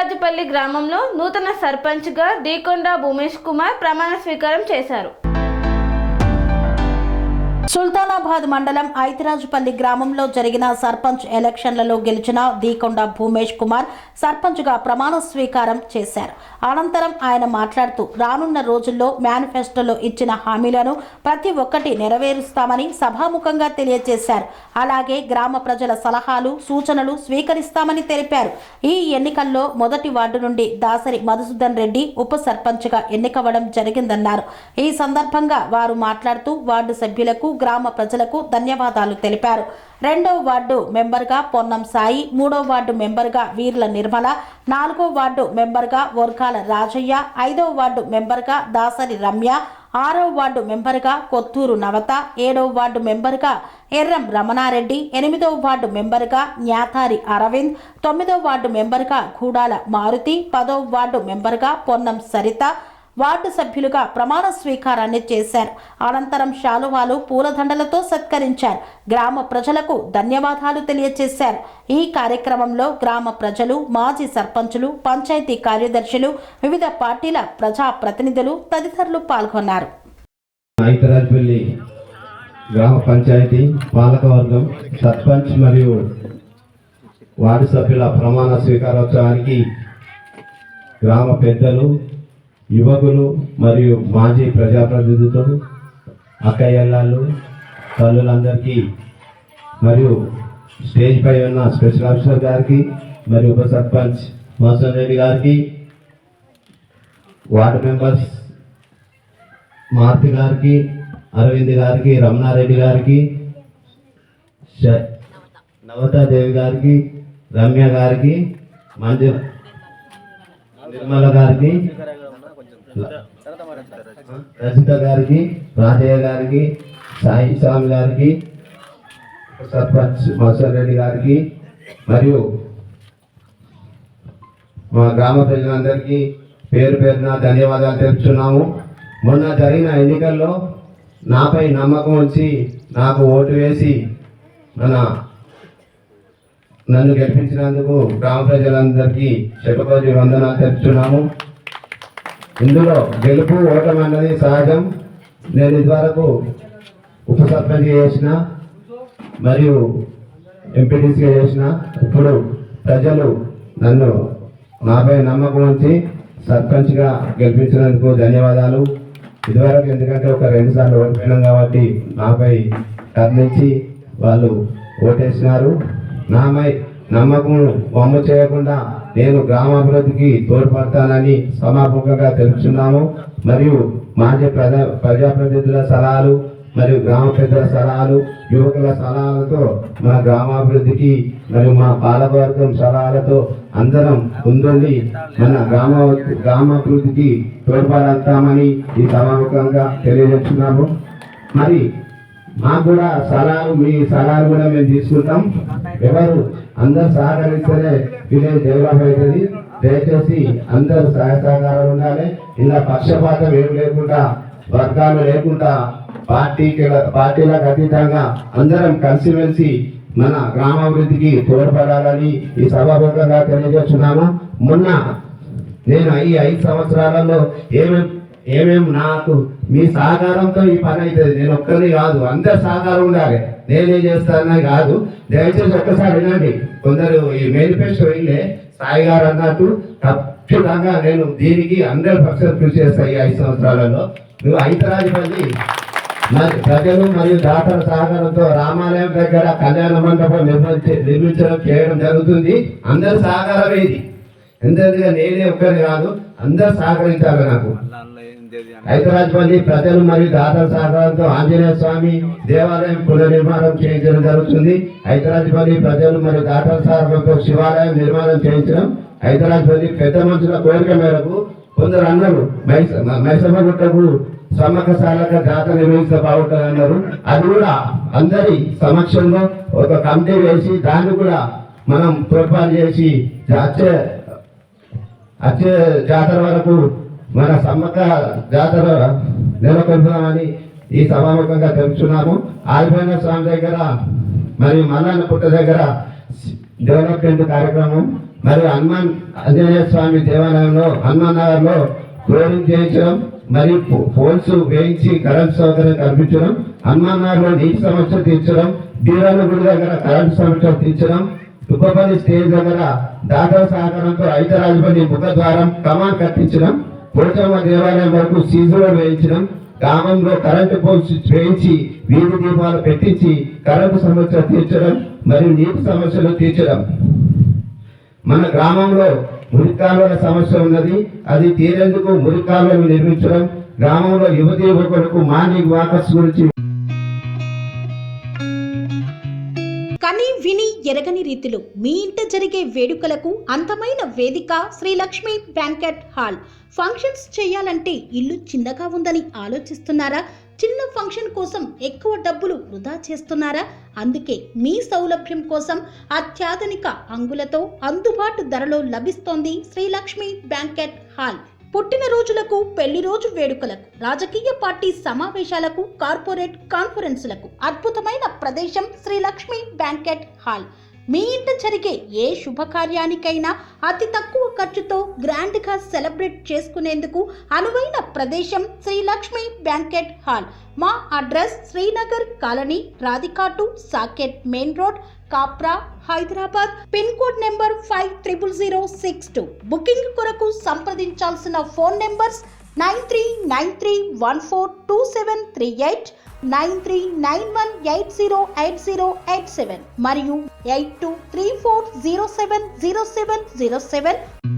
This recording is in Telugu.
ఐతరాజుపల్లి గ్రామంలో నూతన సర్పంచ్గా దీకొండ భూమేష్ కుమార్ ప్రమాణ స్వీకారం చేశారు. సుల్తానాబాద్ మండలం ఐతరాజుపల్లి గ్రామంలో జరిగిన సర్పంచ్ ఎలక్షన్లలో గెలిచిన దీకొండ భూమేష్ కుమార్ సర్పంచ్గా ప్రమాణ స్వీకారం చేశారు. అనంతరం ఆయన మాట్లాడుతూ రానున్న రోజుల్లో మేనిఫెస్టోలో ఇచ్చిన హామీలను ప్రతి ఒక్కటి నెరవేరుస్తామని సభాముఖంగా తెలియజేశారు. అలాగే గ్రామ ప్రజల సలహాలు సూచనలు స్వీకరిస్తామని తెలిపారు. ఈ ఎన్నికల్లో మొదటి వార్డు నుండి దాసరి మధుసూదన్ రెడ్డి ఉప సర్పంచ్గా ఎన్నికవ్వడం జరిగిందన్నారు. ఈ సందర్భంగా వారు మాట్లాడుతూ వార్డు సభ్యులకు గ్రామ ప్రజలకు ధన్యవాదాలు తెలిపారు. 2వ వార్డు మెంబర్గా పొన్నం సాయి, 3వ వార్డు మెంబర్గా వీర్ల నిర్మల, 4వ వార్డు మెంబర్గా వర్గాల రాజయ్య, 5వ వార్డు మెంబర్గా దాసరి రమ్య, 6వ వార్డు మెంబర్గా కొత్తూరు నవత, 7వ వార్డు మెంబర్గా ఎర్రం రమణారెడ్డి, 8వ వార్డు మెంబర్గా న్యాతారి అరవింద్, 9వ వార్డు మెంబర్గా గూడాల మారుతి, 10వ వార్డు మెంబర్గా పొన్నం సరిత వార్డు సభ్యులుగా ప్రమాణ స్వీకారాన్ని చేశారు. అనంతరం శాలువాలు పూలదండలతో సత్కరించారు. గ్రామ ప్రజలకు ధన్యవాదాలు తెలియజేశారు. ఈ కార్యక్రమంలో గ్రామ ప్రజలు, మాజీ సర్పంచులు, పంచాయతీ కార్యదర్శులు, వివిధ పార్టీల ప్రజా ప్రతినిధులు తదితరులు పాల్గొన్నారు. ఐతరాజుపల్లి గ్రామ పంచాయతీ పాలకవర్గం సర్పంచ్ మరియు వార్డు సభ్యుల ప్రమాణ స్వీకారోత్సవానికి గ్రామ పెద్దలు, యువకులు మరియు మాజీ ప్రజాప్రతినిధులు, అక్కయ్యలు, తల్లులందరికీ మరియు స్టేజ్ పై ఉన్న స్పెషల్ ఆఫీసర్ గారికి మరియు ఉప సర్పంచ్ మధుసూదన్ రెడ్డి గారికి, వార్డు మెంబర్స్ మారుతి గారికి, అరవింద్ గారికి, రమణారెడ్డి గారికి, నవతాదేవి గారికి, రమ్య గారికి, నిర్మల గారికి, రజిత గారికి, రాజయ్య గారికి, సాయి స్వామి గారికి, సర్పంచ్ మధుసూదన్ రెడ్డి గారికి మరియు మా గ్రామ ప్రజలందరికీ పేరు పేరున ధన్యవాదాలు తెలుపుతున్నాము. మొన్న జరిగిన ఎన్నికల్లో నాపై నమ్మకం ఉంచి నాకు ఓటు వేసి నన్ను గెలిపించినందుకు గ్రామ ప్రజలందరికీ శతకోటి వందనాలు తెలుపుతున్నాము. ఇందులో గెలుపు ఓటమి అన్నది సహజం. నేను ఇదివరకు ఉప సర్పంచ్ చేసిన మరియు ఎంపీటీసీగా చేసిన. ఇప్పుడు ప్రజలు నాపై నమ్మకం ఉంచి సర్పంచ్గా గెలిపించినందుకు ధన్యవాదాలు. ఇదివరకు ఎందుకంటే ఒక 2 సార్లు ఓడిపోయినాం కాబట్టి నాపై కర్ణించి వాళ్ళు ఓటేసినారు. నాపై నమ్మకం వమ్ము చేయకుండా నేను గ్రామాభివృద్ధికి తోడ్పడతానని సమాపకంగా తెలుపుతున్నాము. మరియు మాజీ ప్రజాప్రతినిధుల సలహాలు మరియు గ్రామ పెద్దల సలహాలు, యువకుల సలహాలతో మా గ్రామాభివృద్ధికి మరియు మా పాలకవర్గం సలహాలతో అందరం ముందుండి మన గ్రామాభివృద్ధికి తోడ్పడతామని ఈ సమాపకంగా తెలియజేస్తున్నాము. మరి మాకు కూడా సలహాలు, మీ సలహాలు కూడా మేము తీసుకుంటాం. ఎవరు అందరు సహకరిస్తేనే విలేజ్ డెవలప్ అవుతుంది. దయచేసి అందరూ సహాయ సహకారాలు ఉండాలి. ఇలా పక్షపాతం ఏం లేకుండా, వర్గాలు లేకుండా, పార్టీలకు అతీతంగా అందరం కలిసిమెలిసి మన గ్రామాభివృద్ధికి తోడ్పడాలని ఈ సభాముఖంగా తెలియజేస్తున్నాము. మొన్న నేను ఈ 5 సంవత్సరాలలో ఏమేమి నాకు మీ సహకారంతో ఈ పని అవుతుంది. నేను ఒక్కరిని కాదు, అందరు సహకారం ఉండాలి. నేనే చేస్తానని కాదు. దయచేసి ఒక్కసారి వినండి. కొందరు ఈ మేనిఫెస్టో వెళ్ళే సాయి గారు అన్నట్టు ఖచ్చితంగా నేను దీనికి 100% కృషి చేస్తాను. ఈ 5 సంవత్సరాలలో నువ్వు ఐతరాజుపల్లి మరి ప్రజలు మరియు దాతల సహకారంతో రామాలయం దగ్గర కళ్యాణ మండపం నిర్మించడం చేయడం జరుగుతుంది. అందరు సహకారమే ఇది. ఎందుకంటే నేనే ఒక్కరి కాదు, అందరు సహకరించాలి. నాకు ఐతరాజుపల్లి ప్రజలు మరియు దాతల సహకారంతో ఆంజనేయ స్వామి దేవాలయం పునర్నిర్మాణం చేయించడం జరుగుతుంది. ఐతరాజుపల్లి ప్రజలు మరియు దాతల సహకారంతో శివాలయం నిర్మాణం చేయించడం. ఐతరాజుపల్లి పెద్ద మనుషుల కోరిక మేరకు కొందరు అన్నారు మైసమ్మ గుట్టకు సమ్మక్క సారక్క జాతర నిర్వహిస్తే బాగుంటుంది అన్నారు. అది కూడా అందరి సమక్షంలో ఒక కమిటీ వేసి దాన్ని కూడా మనం తోడ్పాటు చేసి వచ్చే జాతర వరకు మన సమ్మక్క జాతర నెలకొల్పుదామని ఈ సభాముఖంగా తెలుపుతున్నాము. ఆల్బైన స్వామి దగ్గర మరియు మల్లన్న పుట్ట దగ్గర డెవలప్మెంట్ కార్యక్రమం మరియు హనుమాన్ ఆంజనేయ స్వామి దేవాలయంలో హనుమాన్ నగర్లో ఫ్లోరింగ్ చేయించడం మరియు పోల్స్ వేయించి కరెంట్ సౌకర్యం కల్పించడం, హనుమాన్ నగర్లో నీటి సమస్య తీర్చడం, బీరాల గుడి దగ్గర కరెంట్ సమస్య తీర్చడం, తుప్పపల్లి స్టేజ్ దగ్గర దాతల సహకారంతో ఐతరాజపల్లి ముఖద్వారం కమాన్ కట్టించడం, పోచమ్మ దేవాలయం వరకు సీజులో వేయించడం, గ్రామంలో కరెంటు పోల్స్ వేయించి వీధి దీపాలు పెట్టించి కరెంటు సమస్య తీర్చడం మరియు నీటి సమస్యలు తీర్చడం. మన గ్రామంలో మురికాలువల సమస్య ఉన్నది, అది తీరేందుకు మురికాలువలు నిర్మించడం, గ్రామంలో యువతీ యువకులకు మార్నింగ్ వాకర్స్ గురించి కని విని ఎరగని రీతిలో మీ ఇంట జరిగే వేడుకలకు అందమైన వేదిక Shri Lakshmi banquet hall. Functions చేయాలంటే ఇల్లు చిన్నగా ఉందని ఆలోచిస్తున్నారా? చిన్న ఫంక్షన్ కోసం ఎక్కువ డబ్బులు వృధా చేస్తున్నారా? అందుకే మీ సౌలభ్యం కోసం అత్యాధునిక అంగులతో అందుబాటు ధరలో లభిస్తోంది శ్రీ లక్ష్మి బ్యాంకెట్ హాల్. పుట్టినరోజులకు, పెళ్లి రోజు వేడుకలకు, రాజకీయ పార్టీ సమావేశాలకు, కార్పొరేట్ కాన్ఫరెన్సులకు అద్భుతమైన ప్రదేశం శ్రీ లక్ష్మి బ్యాంకెట్ హాల్. మీ ఇంట జరిగే ఏ శుభకార్యానికైనా అతి తక్కువ ఖర్చుతో గ్రాండ్గా సెలబ్రేట్ చేసుకునేందుకు అనువైన ప్రదేశం శ్రీ లక్ష్మి బ్యాంకెట్ హాల్. మా అడ్రస్ శ్రీనగర్ కాలనీ, రాధికాటు, Saket main road, Kapra, Hyderabad. Pin code number 500062. Booking కొరకు సంప్రదించాల్సిన ఫోన్ నెంబర్స్ 9393142738, 9391808087 మరియు 8234070707.